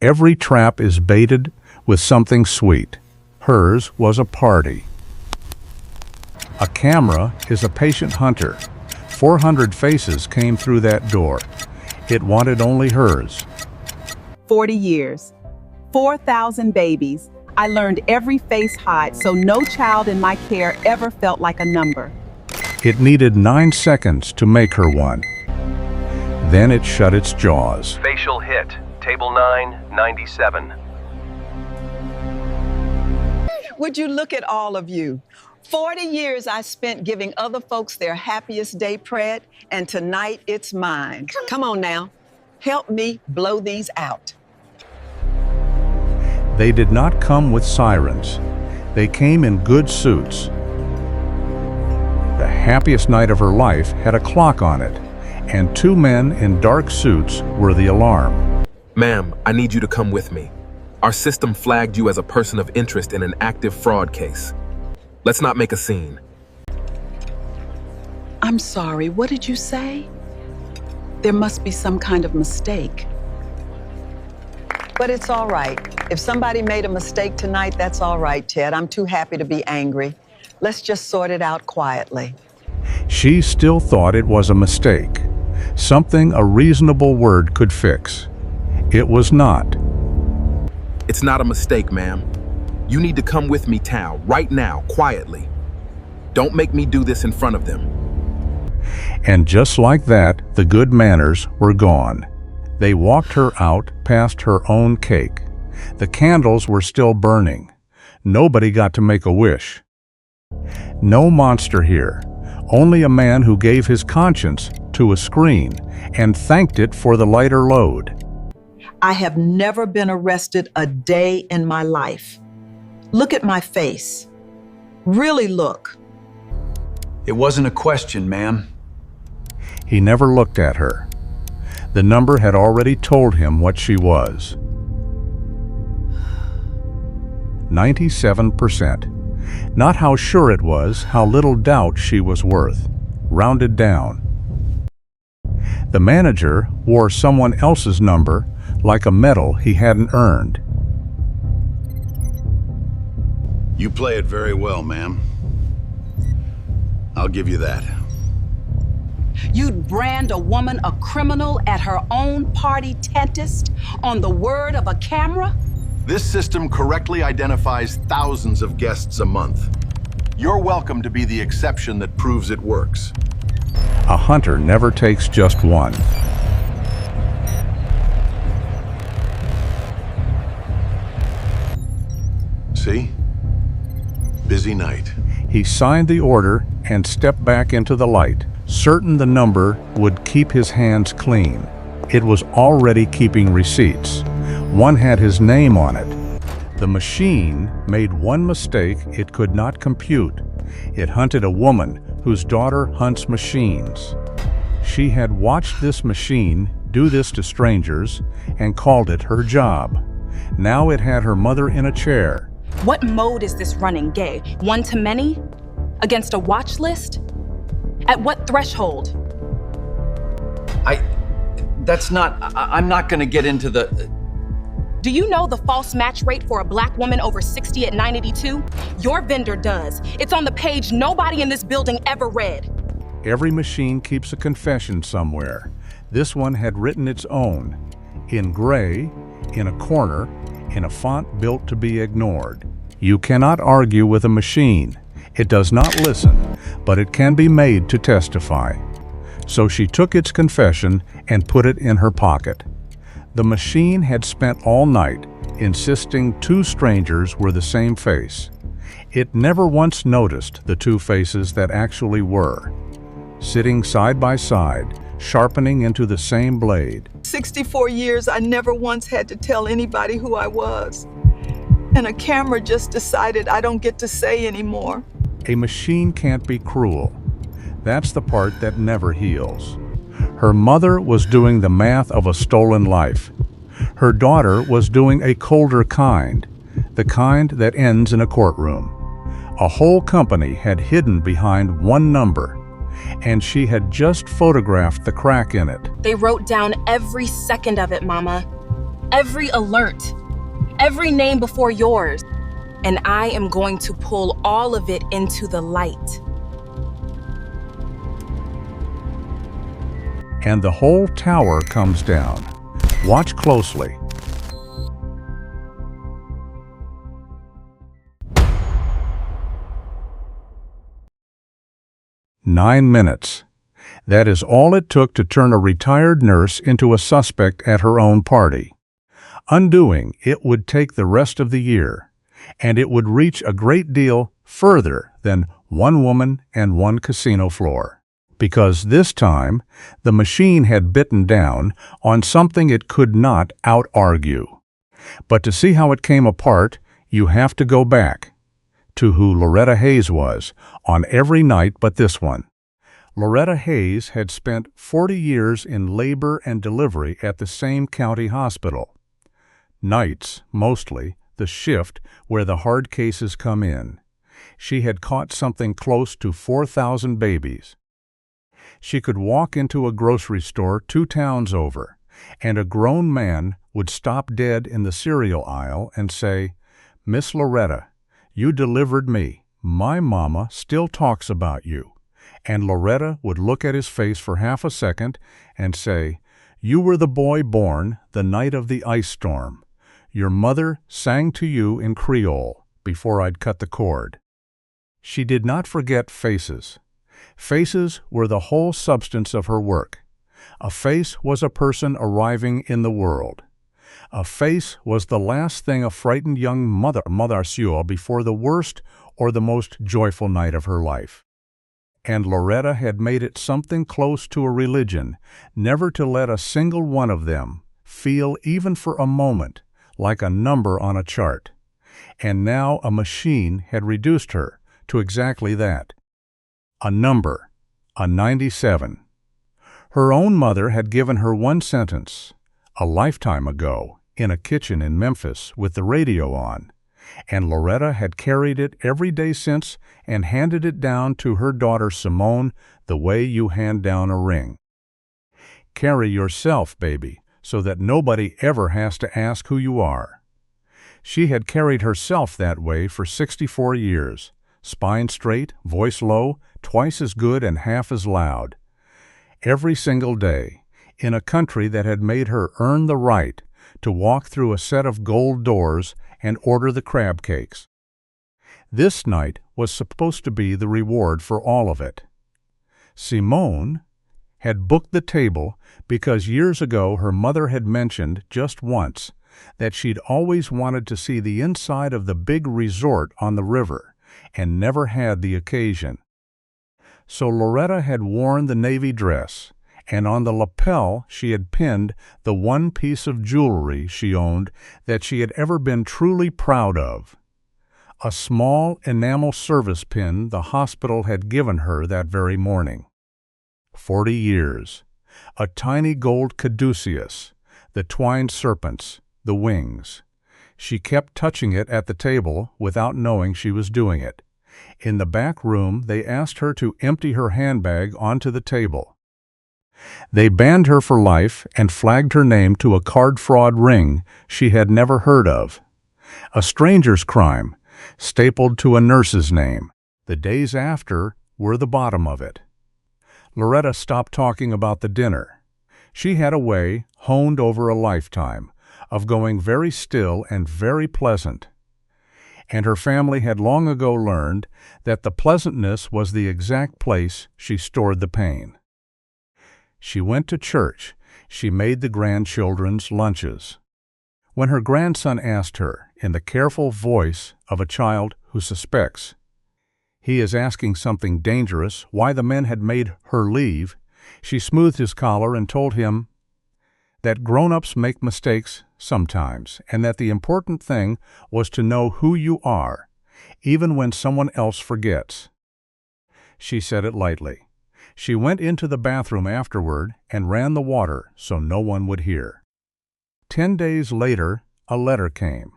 Every trap is baited with something sweet. Hers was a party. A camera is a patient hunter. 400 faces came through that door. It wanted only hers. 40 years, 4,000 babies. I learned every face hide so no child in my care ever felt like a number. It needed 9 seconds to make her one. Then it shut its jaws. Facial hit, table 997. Would you look at all of you? 40 years I spent giving other folks their happiest day pred, and tonight it's mine. Come on now, help me blow these out. They did not come with sirens. They came in good suits. The happiest night of her life had a clock on it, and 2 men in dark suits were the alarm. Ma'am, I need you to come with me. Our system flagged you as a person of interest in an active fraud case. Let's not make a scene. I'm sorry, what did you say? There must be some kind of mistake. But it's all right. If somebody made a mistake tonight, that's all right, Ted. I'm too happy to be angry. Let's just sort it out quietly. She still thought it was a mistake, something a reasonable word could fix. It was not. It's not a mistake, ma'am. You need to come with me, Tao, right now, quietly. Don't make me do this in front of them. And just like that, the good manners were gone. They walked her out past her own cake. The candles were still burning. Nobody got to make a wish. No monster here, only a man who gave his conscience to a screen and thanked it for the lighter load. I have never been arrested a day in my life. Look at my face. Really look. It wasn't a question, ma'am. He never looked at her. The number had already told him what she was. 97%. Not how sure it was, how little doubt she was worth. Rounded down. The manager wore someone else's number like a medal he hadn't earned. You play it very well, ma'am. I'll give you that. You'd brand a woman a criminal at her own party tentist on the word of a camera? This system correctly identifies thousands of guests a month. You're welcome to be the exception that proves it works. A hunter never takes just one. See? Busy night. He signed the order and stepped back into the light, certain the number would keep his hands clean. It was already keeping receipts. One had his name on it. The machine made one mistake it could not compute. It hunted a woman whose daughter hunts machines. She had watched this machine do this to strangers and called it her job. Now it had her mother in a chair. What mode is this running, Gay? One to many? Against a watch list? At what threshold? I'm not gonna get into the... Do you know the false match rate for a black woman over 60 at 982? Your vendor does. It's on the page nobody in this building ever read. Every machine keeps a confession somewhere. This one had written its own, in gray, in a corner, in a font built to be ignored. You cannot argue with a machine. It does not listen, but it can be made to testify. So she took its confession and put it in her pocket. The machine had spent all night insisting 2 strangers were the same face. It never once noticed the 2 faces that actually were, sitting side by side, sharpening into the same blade. 64 years, I never once had to tell anybody who I was. And a camera just decided I don't get to say anymore. A machine can't be cruel. That's the part that never heals. Her mother was doing the math of a stolen life. Her daughter was doing a colder kind, the kind that ends in a courtroom. A whole company had hidden behind one number, and she had just photographed the crack in it. They wrote down every second of it, Mama. every alert, every name before yours, and I am going to pull all of it into the light. And the whole tower comes down. Watch closely. "9 minutes. That is all it took to turn a retired nurse into a suspect at her own party. Undoing it would take the rest of the year, and it would reach a great deal further than one woman and one casino floor. Because this time, the machine had bitten down on something it could not out-argue. But to see how it came apart, you have to go back to who Loretta Hayes was on every night but this one. Loretta Hayes had spent 40 years in labor and delivery at the same county hospital. Nights, mostly, the shift where the hard cases come in. She had caught something close to 4,000 babies. She could walk into a grocery store 2 towns over, and a grown man would stop dead in the cereal aisle and say, "Miss Loretta, you delivered me. My mama still talks about you." And Loretta would look at his face for half a second and say, "You were the boy born the night of the ice storm. Your mother sang to you in Creole before I'd cut the cord." She did not forget faces. Faces were the whole substance of her work. A face was a person arriving in the world. A face was the last thing a frightened young mother saw before the worst or the most joyful night of her life. And Loretta had made it something close to a religion, never to let a single one of them feel even for a moment like a number on a chart. And now a machine had reduced her to exactly that. A number, a 97. Her own mother had given her one sentence, a lifetime ago, in a kitchen in Memphis with the radio on, and Loretta had carried it every day since and handed it down to her daughter Simone the way you hand down a ring. Carry yourself, baby, so that nobody ever has to ask who you are. She had carried herself that way for 64 years, spine straight, voice low, twice as good and half as loud. Every single day, in a country that had made her earn the right to walk through a set of gold doors and order the crab cakes. This night was supposed to be the reward for all of it. Simone had booked the table because years ago her mother had mentioned just once that she'd always wanted to see the inside of the big resort on the river and never had the occasion. So Loretta had worn the navy dress, and on the lapel she had pinned the one piece of jewelry she owned that she had ever been truly proud of. A small enamel service pin the hospital had given her that very morning. 40 years. A tiny gold caduceus, the twined serpents, the wings. She kept touching it at the table without knowing she was doing it. In the back room, they asked her to empty her handbag onto the table. They banned her for life and flagged her name to a card fraud ring she had never heard of. A stranger's crime, stapled to a nurse's name. The days after were the bottom of it. Loretta stopped talking about the dinner. She had a way, honed over a lifetime, of going very still and very pleasant. And her family had long ago learned that the pleasantness was the exact place she stored the pain. She went to church. She made the grandchildren's lunches. When her grandson asked her, in the careful voice of a child who suspects he is asking something dangerous, why the men had made her leave, she smoothed his collar and told him that grown-ups make mistakes sometimes, and that the important thing was to know who you are, even when someone else forgets. She said it lightly. She went into the bathroom afterward and ran the water so no one would hear. 10 days later, a letter came.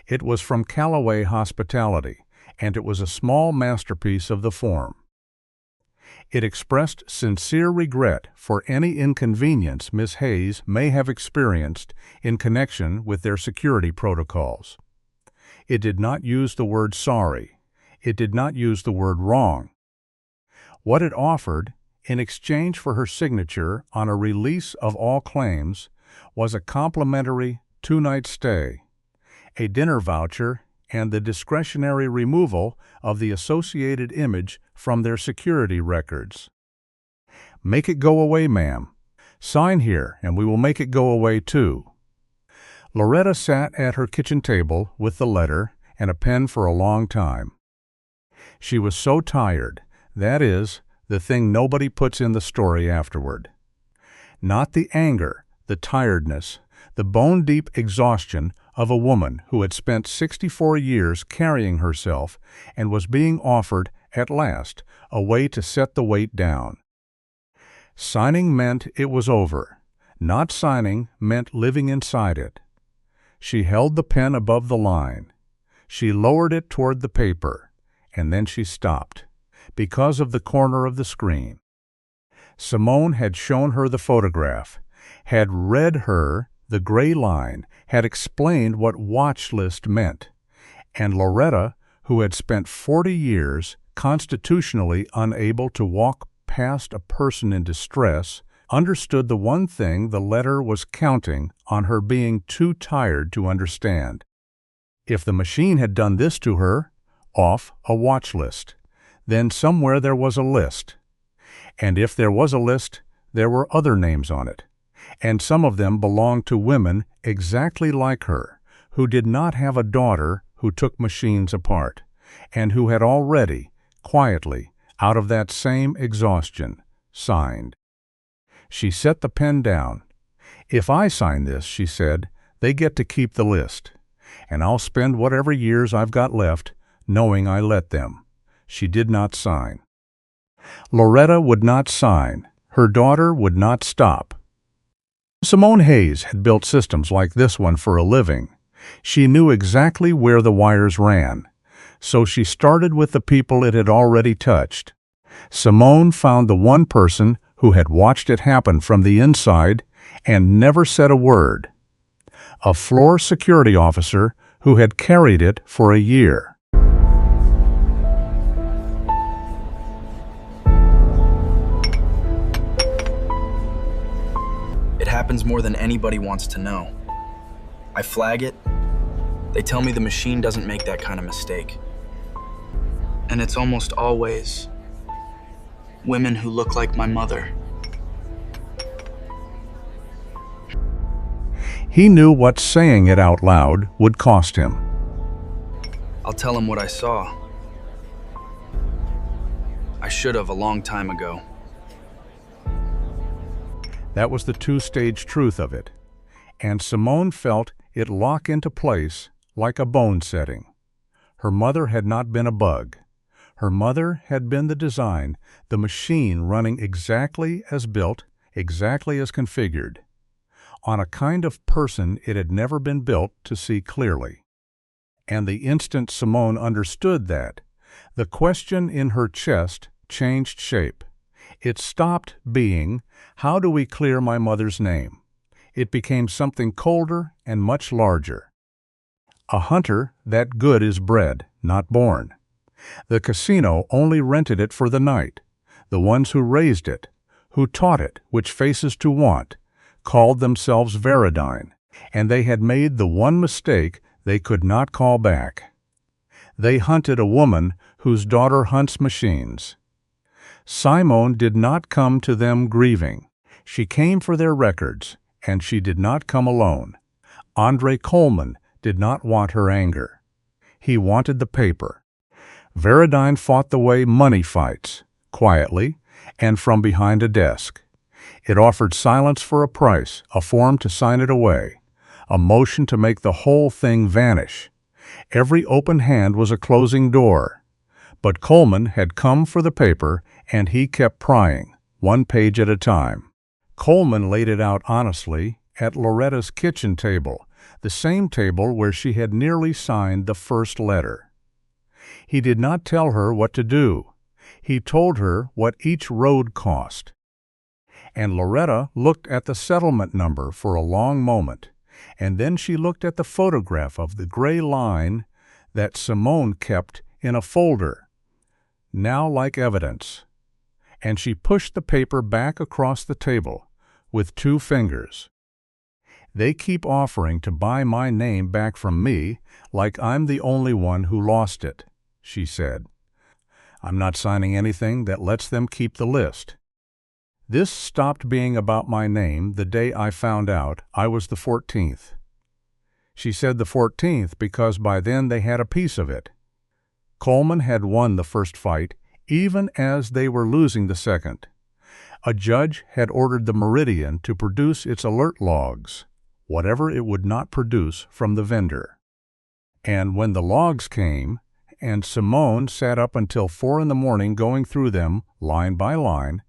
It was from Callaway Hospitality, and it was a small masterpiece of the form. It expressed sincere regret for any inconvenience Miss Hayes may have experienced in connection with their security protocols. It did not use the word sorry. It did not use the word wrong. What it offered, in exchange for her signature on a release of all claims, was a complimentary 2-night stay, a dinner voucher, and the discretionary removal of the associated image from their security records. "Make it go away, ma'am. Sign here, and we will make it go away, too." Loretta sat at her kitchen table with the letter and a pen for a long time. She was so tired, that is, the thing nobody puts in the story afterward. Not the anger, the tiredness, the bone-deep exhaustion of a woman who had spent 64 years carrying herself and was being offered, at last, a way to set the weight down. Signing meant it was over. Not signing meant living inside it. She held the pen above the line. She lowered it toward the paper, and then she stopped, because of the corner of the screen. Simone had shown her the photograph, had read her the gray line, had explained what watch list meant, and Loretta, who had spent 40 years constitutionally unable to walk past a person in distress, understood the one thing the letter was counting on her being too tired to understand. If the machine had done this to her, off a watch list, then somewhere there was a list. And if there was a list, there were other names on it, and some of them belonged to women exactly like her, who did not have a daughter who took machines apart, and who had already, quietly, out of that same exhaustion, signed. She set the pen down. "If I sign this," she said, "they get to keep the list, and I'll spend whatever years I've got left knowing I let them." She did not sign. Loretta would not sign. Her daughter would not stop. Simone Hayes had built systems like this one for a living. She knew exactly where the wires ran, so she started with the people it had already touched. Simone found the one person who had watched it happen from the inside and never said a word. A floor security officer who had carried it for a year. It happens more than anybody wants to know. I flag it. They tell me the machine doesn't make that kind of mistake. And it's almost always women who look like my mother. He knew what saying it out loud would cost him. I'll tell him what I saw. I should have a long time ago. That was the two-stage truth of it, and Simone felt it lock into place like a bone setting. Her mother had not been a bug. Her mother had been the design, the machine running exactly as built, exactly as configured. On a kind of person it had never been built to see clearly. And the instant Simone understood that, the question in her chest changed shape. It stopped being, "How do we clear my mother's name?" It became something colder and much larger. A hunter, that good is bred, not born. The casino only rented it for the night. The ones who raised it, who taught it which faces to want, called themselves Veridine, and they had made the one mistake they could not call back. They hunted a woman whose daughter hunts machines. Simone did not come to them grieving. She came for their records, and she did not come alone. Andre Coleman did not want her anger. He wanted the paper. Veridine fought the way money fights, quietly, and from behind a desk. It offered silence for a price, a form to sign it away, a motion to make the whole thing vanish. Every open hand was a closing door. But Coleman had come for the paper, and he kept prying, one page at a time. Coleman laid it out honestly at Loretta's kitchen table, the same table where she had nearly signed the first letter. He did not tell her what to do. He told her what each road cost. And Loretta looked at the settlement number for a long moment, and then she looked at the photograph of the gray line that Simone kept in a folder, now like evidence. And she pushed the paper back across the table with 2 fingers. They keep offering to buy my name back from me like I'm the only one who lost it, she said. I'm not signing anything that lets them keep the list. This stopped being about my name the day I found out I was the 14th. She said the 14th because by then they had a piece of it. Coleman had won the first fight even as they were losing the second. A judge had ordered the Meridian to produce its alert logs, whatever it would not produce from the vendor. And when the logs came, and Simone sat up until 4 in the morning going through them line by line,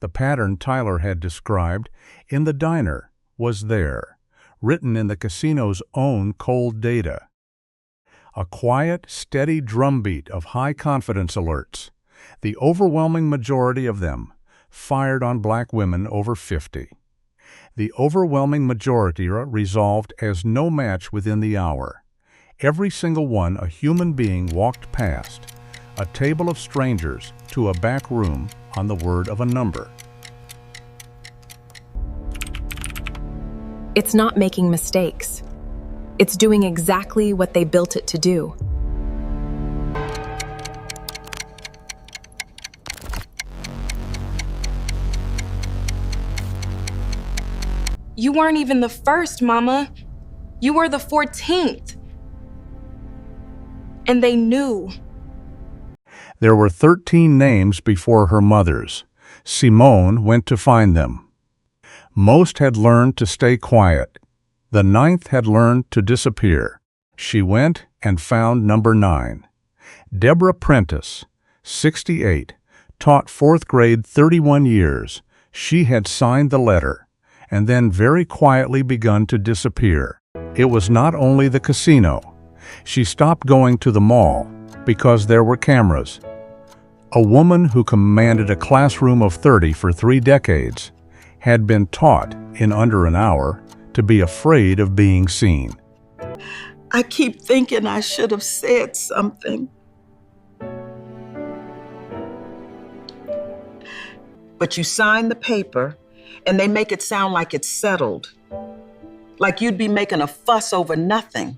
the pattern Tyler had described in the diner was there, written in the casino's own cold data. A quiet, steady drumbeat of high-confidence alerts, the overwhelming majority of them fired on black women over 50. The overwhelming majority resolved as no match within the hour. Every single one a human being walked past, a table of strangers to a back room on the word of a number. It's not making mistakes. It's doing exactly what they built it to do. You weren't even the first, Mama. You were the 14th. And they knew. There were 13 names before her mother's. Simone went to find them. Most had learned to stay quiet. The 9th had learned to disappear. She went and found number 9. Deborah Prentice, 68, taught 4th grade 31 years. She had signed the letter and then very quietly begun to disappear. It was not only the casino. She stopped going to the mall because there were cameras. A woman who commanded a classroom of 30 for 3 decades had been taught in under an hour to be afraid of being seen. I keep thinking I should have said something. But you sign the paper, and they make it sound like it's settled. Like you'd be making a fuss over nothing.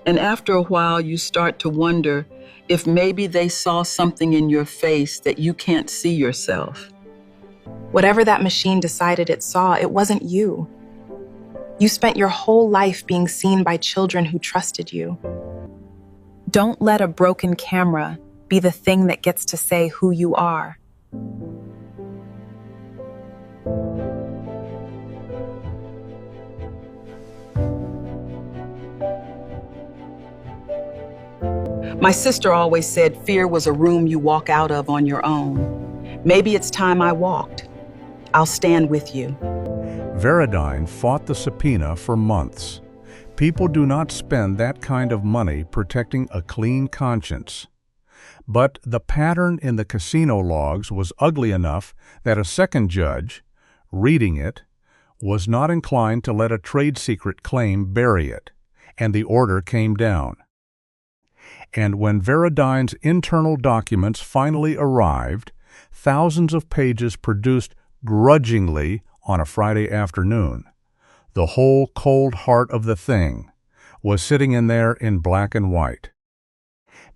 And after a while, you start to wonder if maybe they saw something in your face that you can't see yourself. Whatever that machine decided it saw, it wasn't you. You spent your whole life being seen by children who trusted you. Don't let a broken camera be the thing that gets to say who you are. My sister always said fear was a room you walk out of on your own. Maybe it's time I walked. I'll stand with you. Veridine fought the subpoena for months. People do not spend that kind of money protecting a clean conscience. But the pattern in the casino logs was ugly enough that a second judge, reading it, was not inclined to let a trade secret claim bury it, and the order came down. And when Veridine's internal documents finally arrived, thousands of pages produced grudgingly on a Friday afternoon, the whole cold heart of the thing was sitting in there in black and white.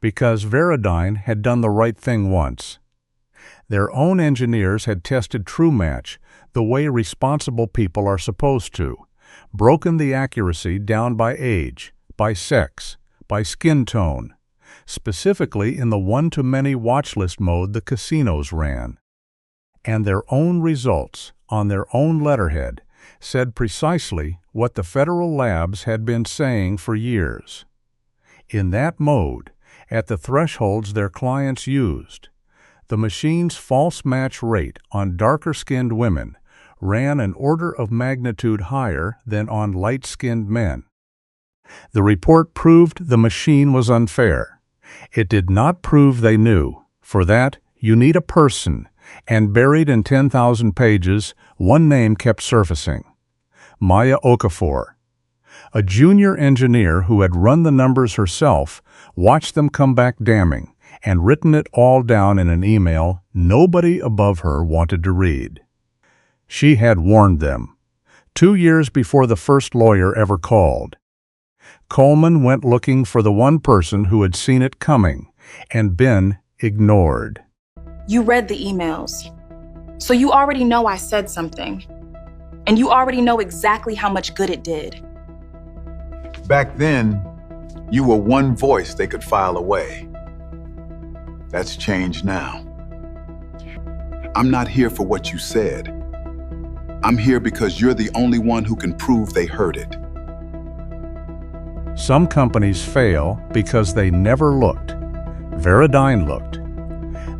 Because Veridine had done the right thing once. Their own engineers had tested TrueMatch the way responsible people are supposed to, broken the accuracy down by age, by sex, by skin tone, specifically in the one-to-many watchlist mode the casinos ran. And their own results, on their own letterhead, said precisely what the federal labs had been saying for years. In that mode, at the thresholds their clients used, the machine's false match rate on darker-skinned women ran an order of magnitude higher than on light-skinned men. The report proved the machine was unfair. It did not prove they knew. For that, You need a person, and buried in 10,000 pages, one name kept surfacing. Maya Okafor. A junior engineer who had run the numbers herself watched them come back damning and written it all down in an email nobody above her wanted to read. She had warned them, 2 years before the first lawyer ever called. Coleman went looking for the one person who had seen it coming and been ignored. You read the emails, so you already know I said something, and you already know exactly how much good it did. Back then, you were one voice they could file away. That's changed now. I'm not here for what you said. I'm here because you're the only one who can prove they heard it. Some companies fail because they never looked. Veridine looked.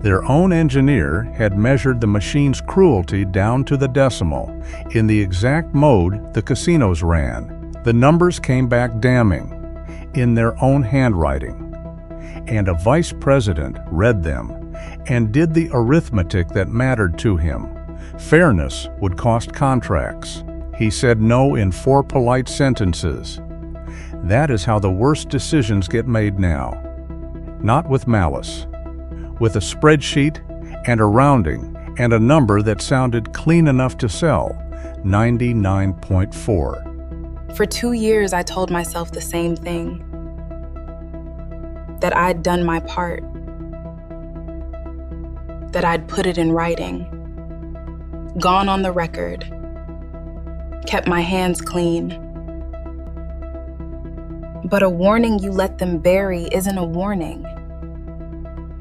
Their own engineer had measured the machine's cruelty down to the decimal in the exact mode the casinos ran. The numbers came back damning, in their own handwriting. And a vice president read them and did the arithmetic that mattered to him. Fairness would cost contracts. He said no in 4 polite sentences. That is how the worst decisions get made now. Not with malice. With a spreadsheet and a rounding and a number that sounded clean enough to sell, 99.4. For 2 years, I told myself the same thing. That I'd done my part. That I'd put it in writing. Gone on the record. Kept my hands clean. But a warning you let them bury isn't a warning.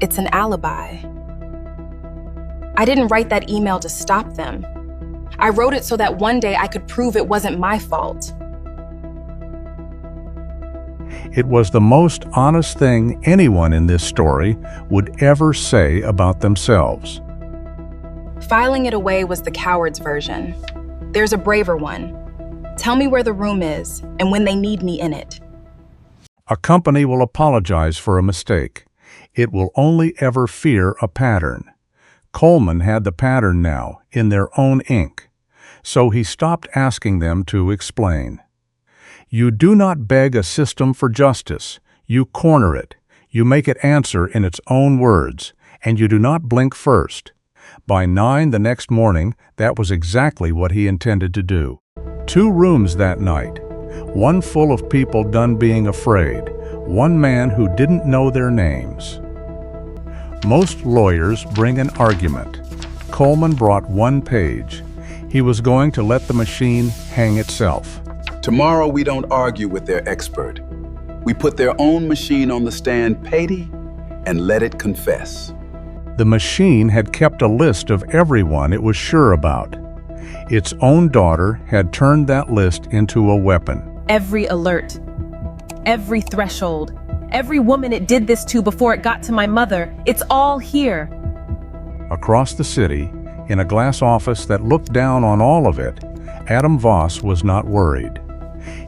It's an alibi. I didn't write that email to stop them. I wrote it so that one day I could prove it wasn't my fault. It was the most honest thing anyone in this story would ever say about themselves. Filing it away was the coward's version. There's a braver one. Tell me where the room is and when they need me in it. A company will apologize for a mistake. It will only ever fear a pattern. Coleman had the pattern now, in their own ink. So he stopped asking them to explain. You do not beg a system for justice. You corner it. You make it answer in its own words, and you do not blink first. By 9 the next morning, that was exactly what he intended to do. 2 rooms that night. One full of people done being afraid. One man who didn't know their names. Most lawyers bring an argument. Coleman brought 1 page. He was going to let the machine hang itself. Tomorrow we don't argue with their expert. We put their own machine on the stand, Patty, and let it confess. The machine had kept a list of everyone it was sure about. Its own daughter had turned that list into a weapon. Every alert, every threshold, every woman it did this to before it got to my mother, it's all here. Across the city, in a glass office that looked down on all of it, Adam Voss was not worried.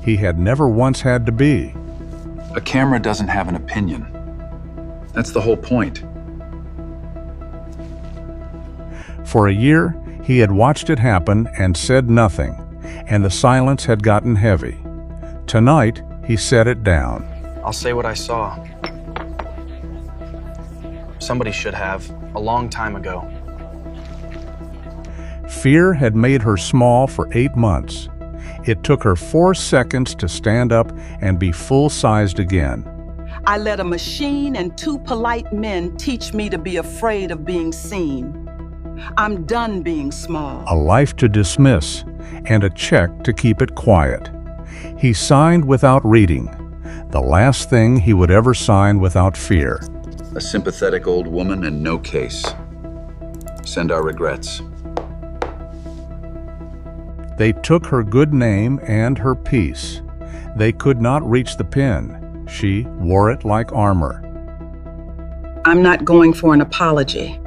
He had never once had to be. A camera doesn't have an opinion. That's the whole point. For a year, he had watched it happen and said nothing, and the silence had gotten heavy. Tonight, he set it down. I'll say what I saw. Somebody should have, a long time ago. Fear had made her small for 8 months. It took her 4 seconds to stand up and be full-sized again. I let a machine and 2 polite men teach me to be afraid of being seen. I'm done being small. A life to dismiss, and a check to keep it quiet. He signed without reading, the last thing he would ever sign without fear. A sympathetic old woman and no case. Send our regrets. They took her good name and her peace. They could not reach the pin. She wore it like armor. I'm not going for an apology.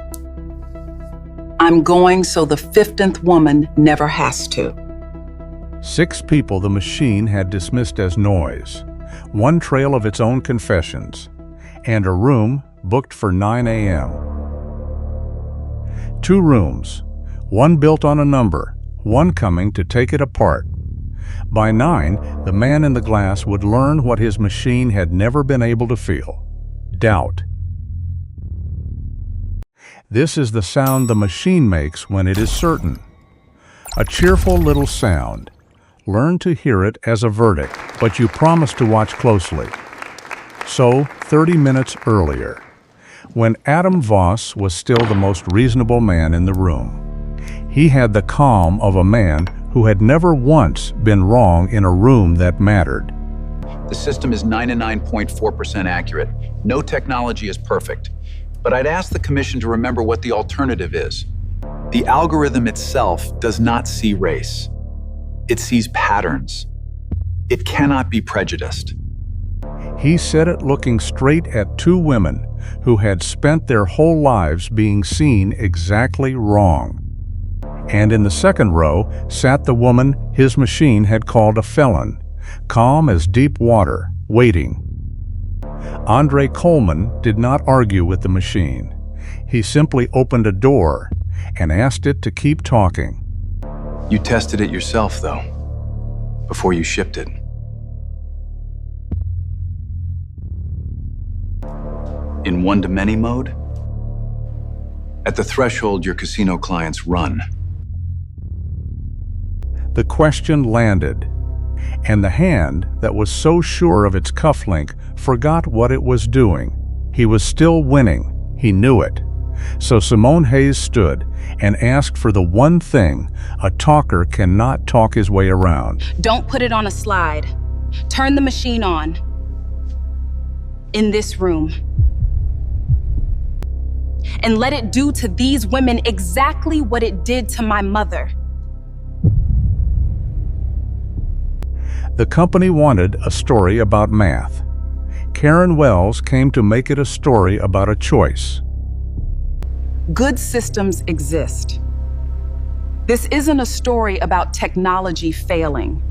I'm going so the 15th woman never has to. 6 people the machine had dismissed as noise, 1 trail of its own confessions, and a room booked for 9 a.m. 2 rooms, one built on a number, one coming to take it apart. By 9, the man in the glass would learn what his machine had never been able to feel: doubt. This is the sound the machine makes when it is certain. A cheerful little sound. Learn to hear it as a verdict, but you promise to watch closely. So, 30 minutes earlier, when Adam Voss was still the most reasonable man in the room, he had the calm of a man who had never once been wrong in a room that mattered. The system is 99.4% accurate. No technology is perfect. But I'd ask the Commission to remember what the alternative is. The algorithm itself does not see race. It sees patterns. It cannot be prejudiced. He said it looking straight at 2 women who had spent their whole lives being seen exactly wrong. And in the second row sat the woman his machine had called a felon, calm as deep water, waiting. Andre Coleman did not argue with the machine. He simply opened a door and asked it to keep talking. You tested it yourself, though, before you shipped it. In one-to-many mode? At the threshold your casino clients run. The question landed, and the hand that was so sure of its cufflink forgot what it was doing. He was still winning. He knew it. So Simone Hayes stood and asked for the one thing a talker cannot talk his way around. Don't put it on a slide. Turn the machine on. In this room. And let it do to these women exactly what it did to my mother. The company wanted a story about math. Karen Wells came to make it a story about a choice. Good systems exist. This isn't a story about technology failing.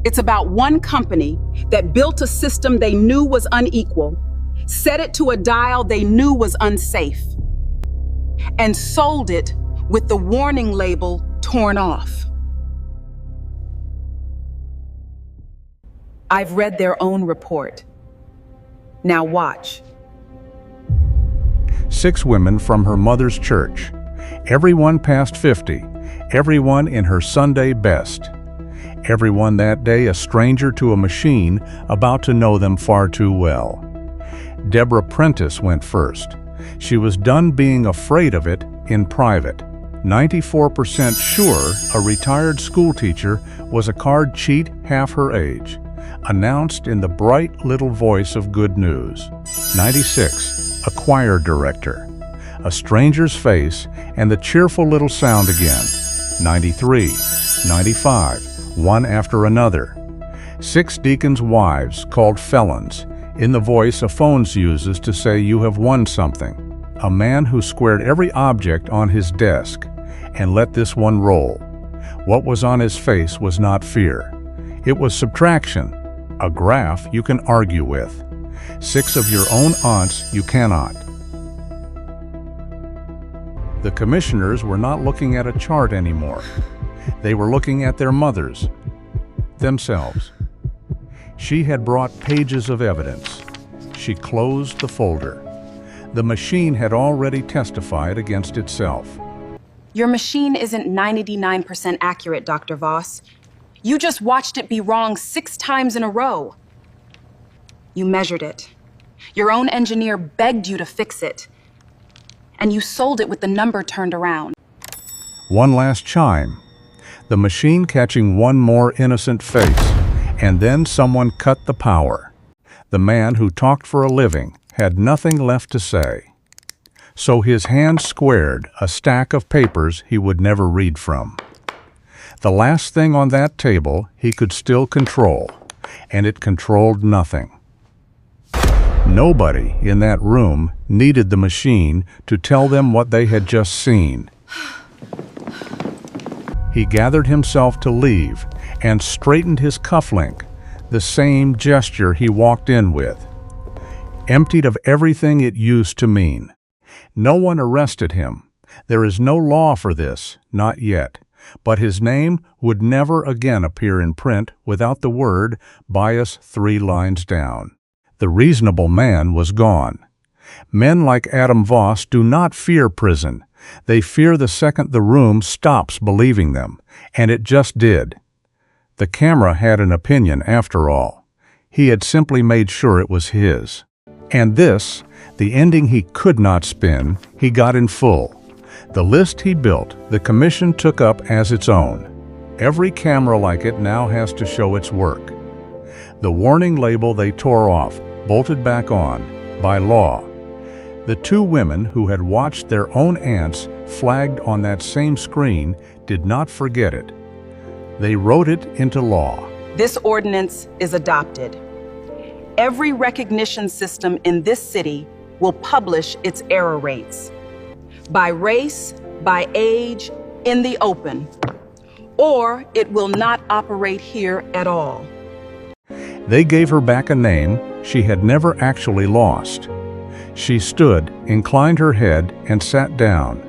It's about one company that built a system they knew was unequal, set it to a dial they knew was unsafe, and sold it with the warning label torn off. I've read their own report. Now watch. 6 women from her mother's church, everyone past 50, everyone in her Sunday best, everyone that day a stranger to a machine about to know them far too well. Deborah Prentice went first. She was done being afraid of it in private. 94% sure a retired schoolteacher was a card cheat half her age, announced in the bright little voice of good news. 96, a choir director. A stranger's face and the cheerful little sound again. 93, 95, one after another. 6 deacons' wives called felons, in the voice a phone uses to say you have won something. A man who squared every object on his desk and let this one roll. What was on his face was not fear. It was subtraction, a graph you can argue with. 6 of your own aunts you cannot. The commissioners were not looking at a chart anymore. They were looking at their mothers, themselves. She had brought pages of evidence. She closed the folder. The machine had already testified against itself. Your machine isn't 99% accurate, Dr. Voss. You just watched it be wrong 6 times in a row. You measured it. Your own engineer begged you to fix it. And you sold it with the number turned around. One last chime. The machine catching one more innocent face. And then someone cut the power. The man who talked for a living had nothing left to say. So his hand squared a stack of papers he would never read from. The last thing on that table he could still control, and it controlled nothing. Nobody in that room needed the machine to tell them what they had just seen. He gathered himself to leave and straightened his cufflink, the same gesture he walked in with, emptied of everything it used to mean. No one arrested him. There is no law for this, not yet. But his name would never again appear in print without the word bias 3 lines down. The reasonable man was gone. Men like Adam Voss do not fear prison. They fear the second the room stops believing them, and it just did. The camera had an opinion after all. He had simply made sure it was his. And this, the ending he could not spin, he got in full. The list he built, the commission took up as its own. Every camera like it now has to show its work. The warning label they tore off, bolted back on, by law. The 2 women who had watched their own aunts flagged on that same screen did not forget it. They wrote it into law. This ordinance is adopted. Every recognition system in this city will publish its error rates. By race, by age, in the open. Or it will not operate here at all. They gave her back a name she had never actually lost. She stood, inclined her head, and sat down.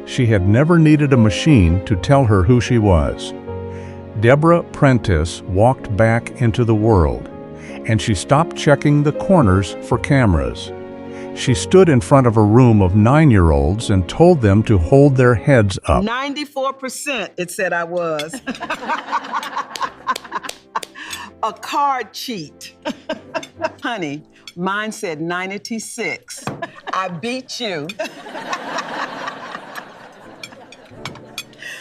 She had never needed a machine to tell her who she was. Deborah Prentice walked back into the world, and she stopped checking the corners for cameras. She stood in front of a room of 9-year-olds and told them to hold their heads up. 94% it said I was. A card cheat. Honey, mine said 96. I beat you.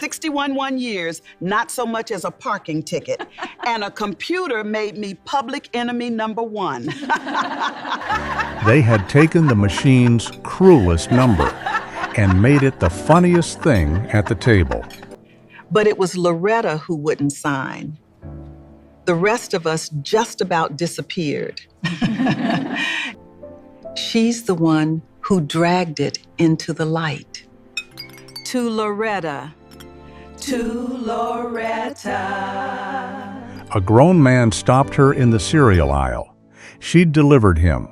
61 years, not so much as a parking ticket. And a computer made me public enemy number 1. They had taken the machine's cruelest number and made it the funniest thing at the table. But it was Loretta who wouldn't sign. The rest of us just about disappeared. She's the one who dragged it into the light. To Loretta. To Loretta. A grown man stopped her in the cereal aisle. She'd delivered him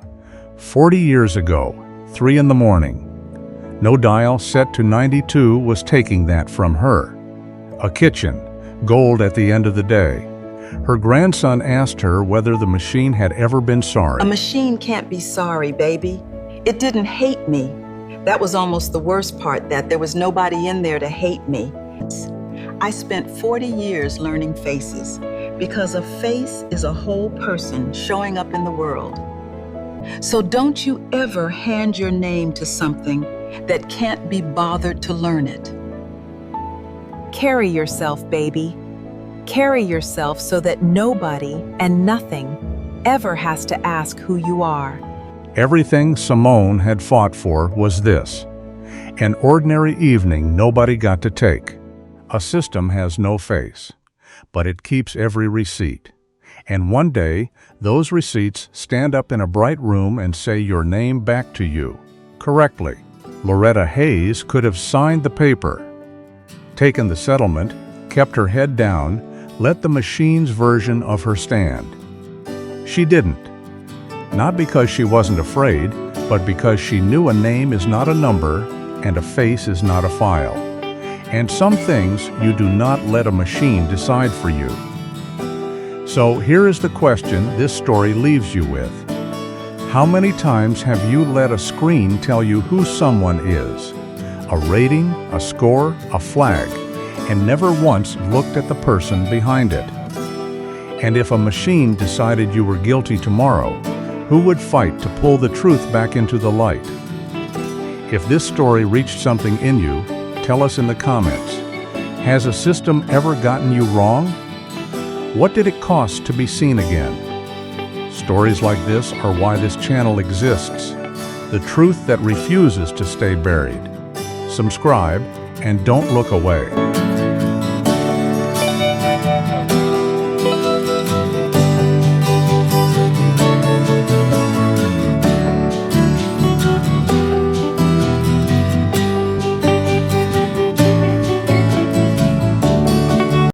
40 years ago, 3 in the morning. No dial set to 92 was taking that from her. A kitchen, gold at the end of the day. Her grandson asked her whether the machine had ever been sorry. A machine can't be sorry, baby. It didn't hate me. That was almost the worst part, that there was nobody in there to hate me. I spent 40 years learning faces, because a face is a whole person showing up in the world. So don't you ever hand your name to something that can't be bothered to learn it. Carry yourself, baby. Carry yourself so that nobody and nothing ever has to ask who you are. Everything Simone had fought for was this: an ordinary evening nobody got to take. A system has no face, but it keeps every receipt. And one day, those receipts stand up in a bright room and say your name back to you, correctly. Loretta Hayes could have signed the paper, taken the settlement, kept her head down, let the machine's version of her stand. She didn't. Not because she wasn't afraid, but because she knew a name is not a number and a face is not a file. And some things you do not let a machine decide for you. So here is the question this story leaves you with. How many times have you let a screen tell you who someone is? A rating, a score, a flag, and never once looked at the person behind it. And if a machine decided you were guilty tomorrow, who would fight to pull the truth back into the light? If this story reached something in you, tell us in the comments. Has a system ever gotten you wrong? What did it cost to be seen again? Stories like this are why this channel exists. The truth that refuses to stay buried. Subscribe and don't look away.